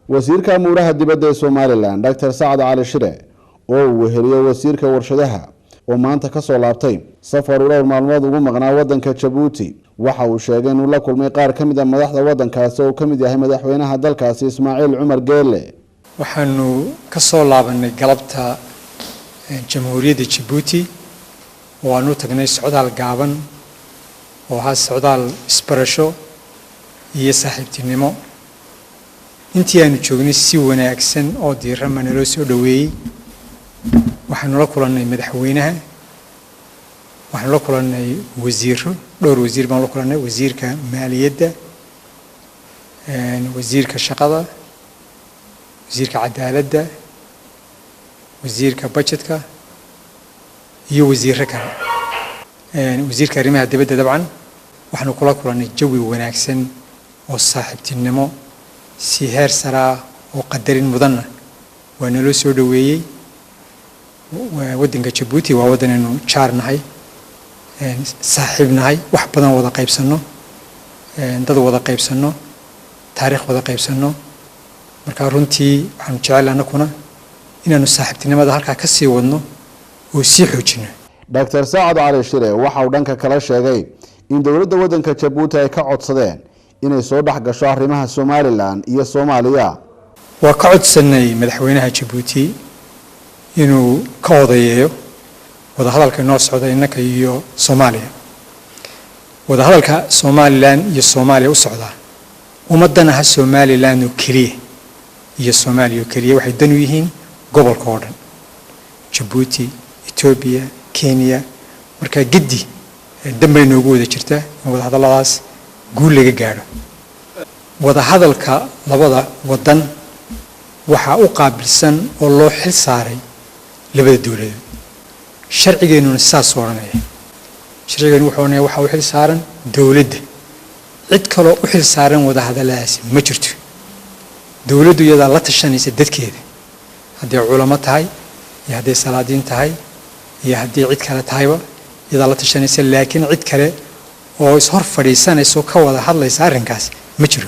wasiirka amuraha dibadda ee Somaliland Dr. Saad Ali Shire oo uu weheliyo wasiirka warshadaha oo maanta ka soo laabtay safar u dhowr maalmood ugu maqnaa wadanka Djibouti waxa uu sheegay inuu la kulmay qaar ka mid ah madaxda wadankaas oo ka mid yahay madaxweynaha dalkaasi Ismaaciil Cumar Geelle. waxaanu ka soo laabanay galabta jamhuuriyadda Djibouti oo aanu tagnay socdaal gaaban oo ha socdaal isbarasho iyo saaxiibtinimo intii aanu joognay si wanaagsan oo diiran ma naloo soo dhaweeyay waxaanu la kulannay madaxweynaha waxaanu la kulannay wasiiro dhowr wasiir baan la kulannay wasiirka maaliyadda wasiirka shaqada wasiirka cadaaladda wasiirka budgetka iyo wasiirka kale wasiirka arrimaha dibadda dabcan waxaanu kula kulannay jawi wanaagsan oo saaxiibtinimo si heer sare oo qadarin mudan waa naloo soo dhaweeyay wadanka Djibouti waa wadan aynu jaarnahay saaxiibnahay wax badan wada qaybsano dad wada qaybsano taariikh wada qaybsano marka runtii waxaan jecelahay kuna inaanu saaxiibtinimada halka ka sii wadno oo sii xoojino. Dr. Saad Ali Shire waxa uu dhanka kala sheegay in dawladda wadanka Djibouti ay ka codsadeen inay soo dhax gasho arrimaha Somaliland iyo Soomaaliya. waa ka codsanay madaxweynaha Djibouti inuu ka odayeeyo wada hadalka noo socda innaka iyo Soomaaliya wada hadalka Somaliland iyo Soomaaliya u socda ummadana Somaliland oo kaliya iyo Soomaaliya oo kaliya waxay dan u yihiin gobolka oo dhan Djibouti Ethiopia Kenya marka gidi dambe noogu wada jirta wada hadaladaas guul laga gaaro wada hadalka labada wadan waxa u qaabilsan oo loo xil saaray labada dawladood sharcigeenu saas oranaya sharcigeenu waxa uu xil saaran dawladda cid kale oo u xil saaran wada hadaladaas ma jirto dawladdu iyada la tashanaysa dadkeeda haddii culamo tahay iyo haddii salaadiin tahay iyo haddii cid kale tahayba iyada la tashanaysa laakiin cid kale oo is hor fadhiisanayso ka wada hadlaysa arrinkaas ma jiro.